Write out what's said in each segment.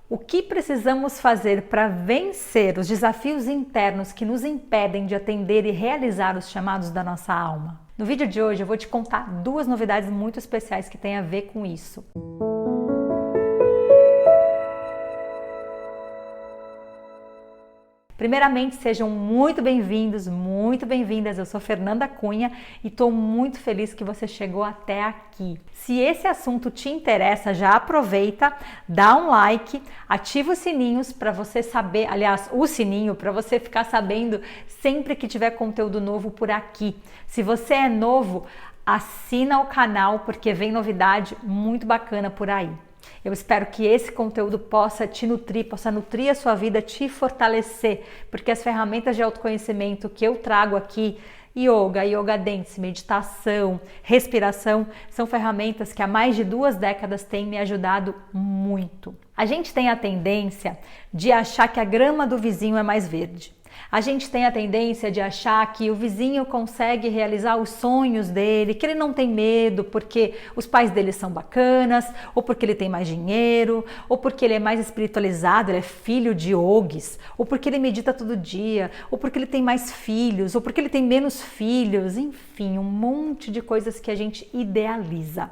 O que precisamos fazer para vencer os desafios internos que nos impedem de atender e realizar os chamados da nossa alma? No vídeo de hoje eu vou te contar duas novidades muito especiais que têm a ver com isso. Primeiramente, sejam muito bem-vindos, muito bem-vindas. Eu sou Fernanda Cunha e estou muito feliz que você chegou até aqui. Se esse assunto te interessa, já aproveita, dá um like, ativa os sininhos para você saber, aliás, o sininho para você ficar sabendo sempre que tiver conteúdo novo por aqui. Se você é novo, assina o canal porque vem novidade muito bacana por aí. Eu espero que esse conteúdo possa te nutrir, possa nutrir a sua vida, te fortalecer, porque as ferramentas de autoconhecimento que eu trago aqui, yoga dance, meditação, respiração, são ferramentas que há mais de 2 décadas têm me ajudado muito. A gente tem a tendência de achar que a grama do vizinho é mais verde. A gente tem a tendência de achar que o vizinho consegue realizar os sonhos dele, que ele não tem medo porque os pais dele são bacanas, ou porque ele tem mais dinheiro, ou porque ele é mais espiritualizado, ele é filho de yogis, ou porque ele medita todo dia, ou porque ele tem mais filhos, ou porque ele tem menos filhos, enfim, um monte de coisas que a gente idealiza.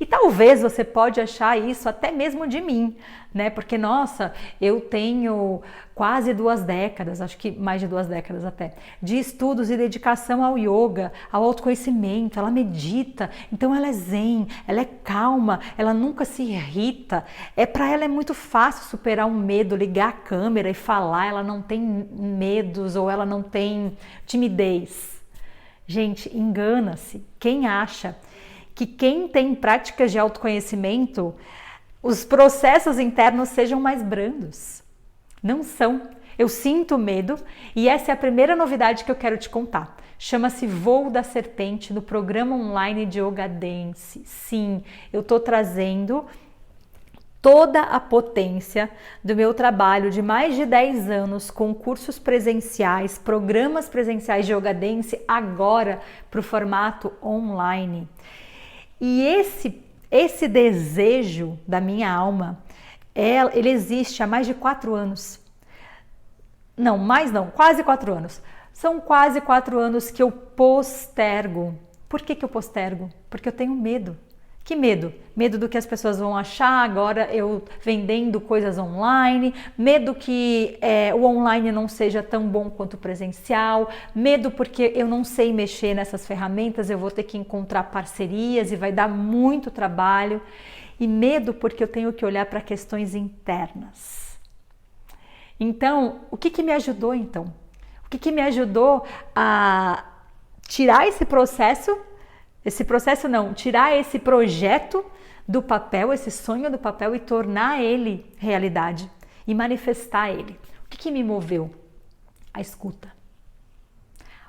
E talvez você pode achar isso até mesmo de mim, né? Porque, nossa, eu tenho quase 2 décadas, acho que mais de 2 décadas até, de estudos e dedicação ao yoga, ao autoconhecimento. Ela medita, então ela é zen, ela é calma, ela nunca se irrita. Para ela é muito fácil superar um medo, ligar a câmera e falar, ela não tem medos ou ela não tem timidez. Gente, engana-se. Quem acha que quem tem práticas de autoconhecimento, os processos internos sejam mais brandos? Não são. Eu sinto medo e essa é a primeira novidade que eu quero te contar. Chama-se Voo da Serpente no programa online de Yoga Dance. Sim, eu estou trazendo toda a potência do meu trabalho de mais de 10 anos com cursos presenciais, programas presenciais de Yoga Dance agora para o formato online. E esse desejo da minha alma, ele existe há mais de 4 anos. Quase 4 anos. São quase 4 anos que eu postergo. Por que eu postergo? Porque eu tenho medo. Que medo? Medo do que as pessoas vão achar agora eu vendendo coisas online, medo que o online não seja tão bom quanto o presencial, medo porque eu não sei mexer nessas ferramentas, eu vou ter que encontrar parcerias e vai dar muito trabalho, e medo porque eu tenho que olhar para questões internas. Então, o que me ajudou então? O que me ajudou a tirar esse processo? Tirar esse projeto do papel, esse sonho do papel e tornar ele realidade e manifestar ele. O que me moveu? A escuta,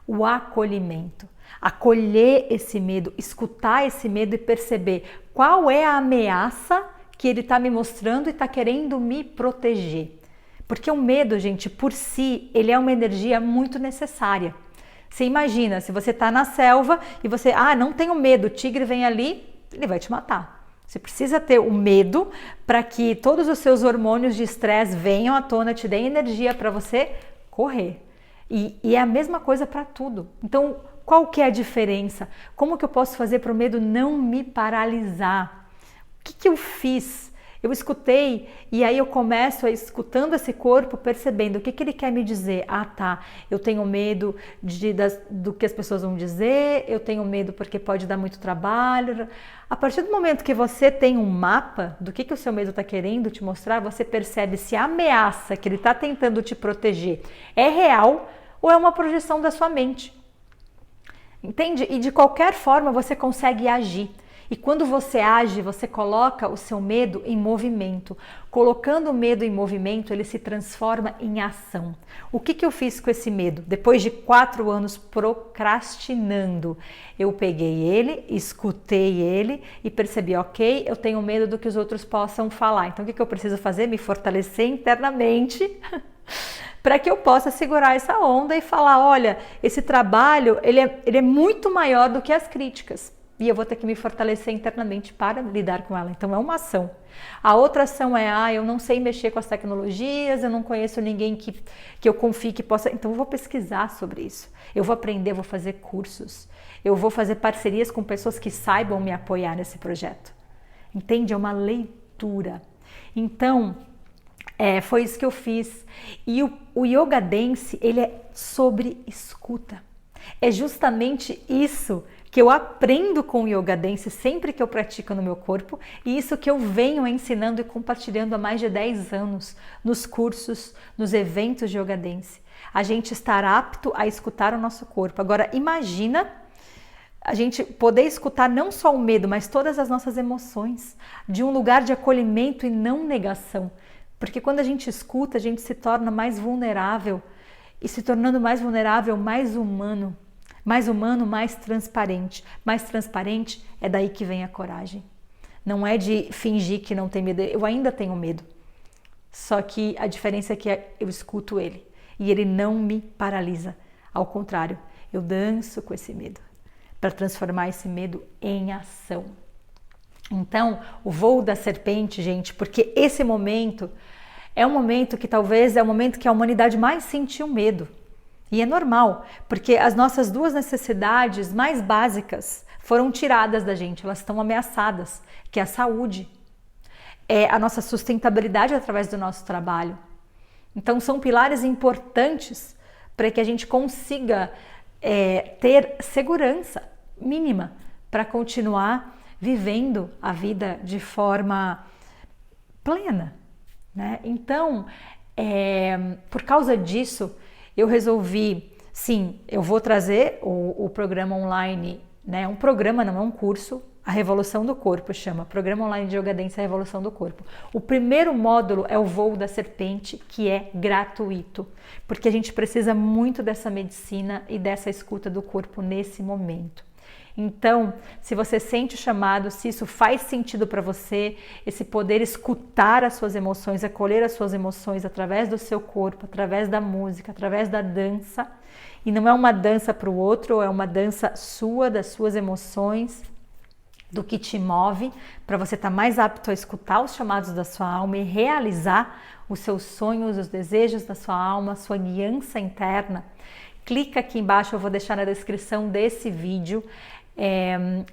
o acolhimento, acolher esse medo, escutar esse medo e perceber qual é a ameaça que ele está me mostrando e está querendo me proteger. Porque o medo, gente, por si, ele é uma energia muito necessária. Você imagina, se você está na selva e você, não tenho medo, o tigre vem ali, ele vai te matar. Você precisa ter o medo para que todos os seus hormônios de estresse venham à tona, te deem energia para você correr. E é a mesma coisa para tudo. Então, qual que é a diferença? Como que eu posso fazer para o medo não me paralisar? O que eu fiz? Eu escutei e aí eu começo escutando esse corpo, percebendo o que ele quer me dizer. Eu tenho medo do que as pessoas vão dizer, eu tenho medo porque pode dar muito trabalho. A partir do momento que você tem um mapa do que o seu medo está querendo te mostrar, você percebe se a ameaça que ele está tentando te proteger é real ou é uma projeção da sua mente. Entende? E de qualquer forma você consegue agir. E quando você age, você coloca o seu medo em movimento. Colocando o medo em movimento, ele se transforma em ação. O que eu fiz com esse medo? Depois de 4 anos procrastinando, eu peguei ele, escutei ele e percebi, ok, eu tenho medo do que os outros possam falar. Então o que eu preciso fazer? Me fortalecer internamente para que eu possa segurar essa onda e falar, olha, esse trabalho ele é muito maior do que as críticas. e eu vou ter que me fortalecer internamente para lidar com ela. Então é uma ação. A outra ação é, eu não sei mexer com as tecnologias, eu não conheço ninguém que eu confie que possa, então eu vou pesquisar sobre isso. Eu vou aprender, eu vou fazer cursos, eu vou fazer parcerias com pessoas que saibam me apoiar nesse projeto. Entende? É uma leitura. Então, foi isso que eu fiz. E o Yoga Dance, ele é sobre escuta. É justamente isso que eu aprendo com o Yoga Dance sempre que eu pratico no meu corpo, e isso que eu venho ensinando e compartilhando há mais de 10 anos nos cursos, nos eventos de Yoga Dance. A gente estar apto a escutar o nosso corpo. Agora, imagina a gente poder escutar não só o medo, mas todas as nossas emoções, de um lugar de acolhimento e não negação. Porque quando a gente escuta, a gente se torna mais vulnerável, e se tornando mais vulnerável, mais humano. Mais humano, mais transparente. Mais transparente é daí que vem a coragem. Não é de fingir que não tem medo. Eu ainda tenho medo. Só que a diferença é que eu escuto ele. E ele não me paralisa. Ao contrário, eu danço com esse medo. Para transformar esse medo em ação. Então, o voo da serpente, gente, porque esse momento é um momento que talvez é o momento que a humanidade mais sentiu medo. E é normal, porque as nossas duas necessidades mais básicas foram tiradas da gente, elas estão ameaçadas, que é a saúde, é a nossa sustentabilidade através do nosso trabalho. Então são pilares importantes para que a gente consiga ter segurança mínima para continuar vivendo a vida de forma plena, né? Então, por causa disso, eu resolvi, sim, eu vou trazer o programa online, né? Um programa, não é um curso, a Revolução do Corpo chama, Programa Online de Yoga Dance, a Revolução do Corpo. O primeiro módulo é o Voo da Serpente, que é gratuito, porque a gente precisa muito dessa medicina e dessa escuta do corpo nesse momento. Então, se você sente o chamado, se isso faz sentido para você, esse poder escutar as suas emoções, acolher as suas emoções através do seu corpo, através da música, através da dança, e não é uma dança para o outro, é uma dança sua, das suas emoções, do que te move, para você estar mais apto a escutar os chamados da sua alma e realizar os seus sonhos, os desejos da sua alma, a sua guiança interna. Clica aqui embaixo, eu vou deixar na descrição desse vídeo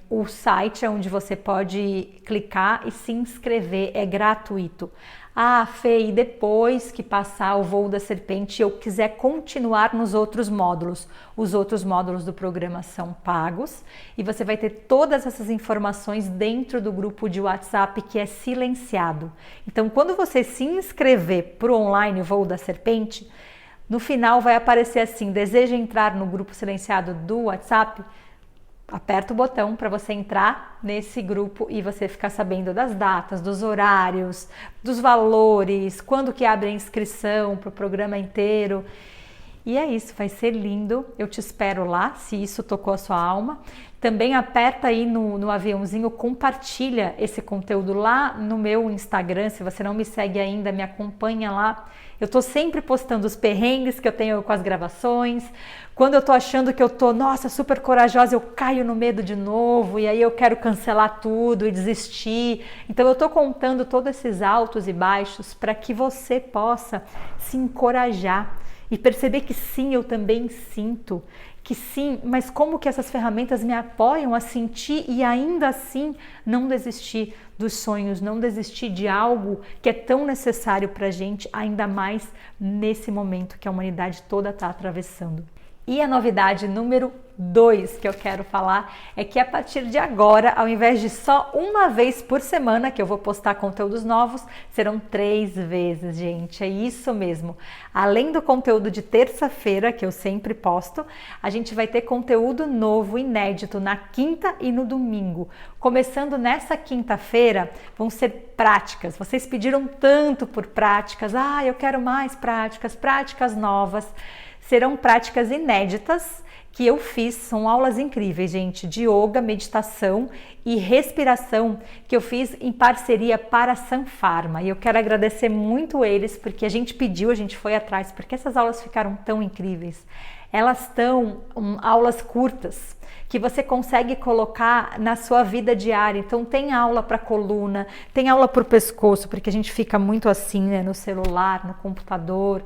o site onde você pode clicar e se inscrever, é gratuito. Ah, Fê, e depois que passar o Voo da Serpente, eu quiser continuar nos outros módulos. Os outros módulos do programa são pagos e você vai ter todas essas informações dentro do grupo de WhatsApp que é silenciado. Então, quando você se inscrever para o online Voo da Serpente, no final vai aparecer assim, deseja entrar no grupo silenciado do WhatsApp? Aperta o botão para você entrar nesse grupo e você ficar sabendo das datas, dos horários, dos valores, quando que abre a inscrição para o programa inteiro. E é isso, vai ser lindo. Eu te espero lá, se isso tocou a sua alma. Também aperta aí no aviãozinho, compartilha esse conteúdo lá no meu Instagram. Se você não me segue ainda, me acompanha lá. Eu tô sempre postando os perrengues que eu tenho com as gravações. Quando eu tô achando que eu tô, nossa, super corajosa, eu caio no medo de novo e aí eu quero cancelar tudo e desistir. Então eu tô contando todos esses altos e baixos para que você possa se encorajar e perceber que sim, eu também sinto, que sim, mas como que essas ferramentas me apoiam a sentir e ainda assim não desistir dos sonhos, não desistir de algo que é tão necessário para a gente, ainda mais nesse momento que a humanidade toda está atravessando. E a novidade número 2 que eu quero falar é que a partir de agora, ao invés de só uma vez por semana que eu vou postar conteúdos novos, serão 3 vezes, gente. É isso mesmo. Além do conteúdo de terça-feira, que eu sempre posto, a gente vai ter conteúdo novo, inédito, na quinta e no domingo. Começando nessa quinta-feira, vão ser práticas. Vocês pediram tanto por práticas. Ah, eu quero mais práticas, práticas novas. Serão práticas inéditas que eu fiz, são aulas incríveis, gente, de yoga, meditação e respiração que eu fiz em parceria para a Sun Pharma. E eu quero agradecer muito eles, porque a gente pediu, a gente foi atrás, porque essas aulas ficaram tão incríveis. elas estão aulas curtas que você consegue colocar na sua vida diária. Então tem aula para coluna, tem aula para o pescoço, porque a gente fica muito assim, né, no celular, no computador.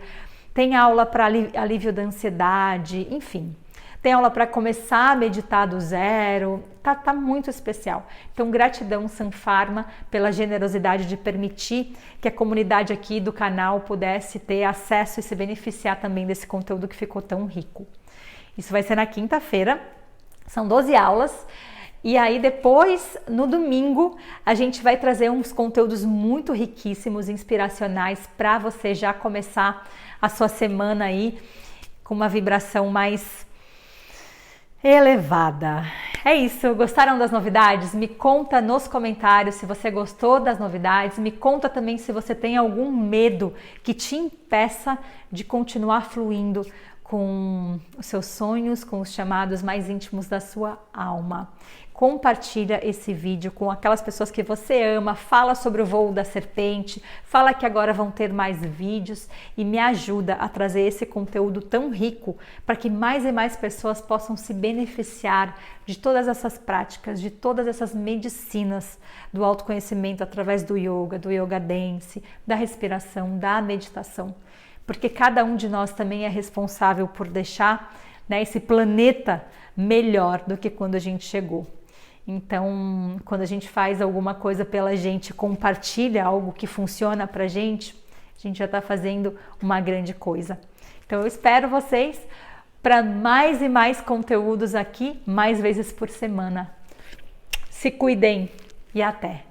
Tem aula para alívio da ansiedade, enfim. Tem aula para começar a meditar do zero, tá muito especial. Então, gratidão Sun Pharma pela generosidade de permitir que a comunidade aqui do canal pudesse ter acesso e se beneficiar também desse conteúdo que ficou tão rico. Isso vai ser na quinta-feira, são 12 aulas. E aí depois, no domingo, a gente vai trazer uns conteúdos muito riquíssimos, inspiracionais, para você já começar a sua semana aí com uma vibração mais elevada. É isso, gostaram das novidades? Me conta nos comentários se você gostou das novidades, me conta também se você tem algum medo que te impeça de continuar fluindo com os seus sonhos, com os chamados mais íntimos da sua alma. Compartilha esse vídeo com aquelas pessoas que você ama, fala sobre o voo da serpente, fala que agora vão ter mais vídeos e me ajuda a trazer esse conteúdo tão rico para que mais e mais pessoas possam se beneficiar de todas essas práticas, de todas essas medicinas do autoconhecimento através do yoga dance, da respiração, da meditação. Porque cada um de nós também é responsável por deixar, né, esse planeta melhor do que quando a gente chegou. Então, quando a gente faz alguma coisa pela gente, compartilha algo que funciona pra gente, a gente já está fazendo uma grande coisa. Então, eu espero vocês para mais e mais conteúdos aqui, mais vezes por semana. Se cuidem e até!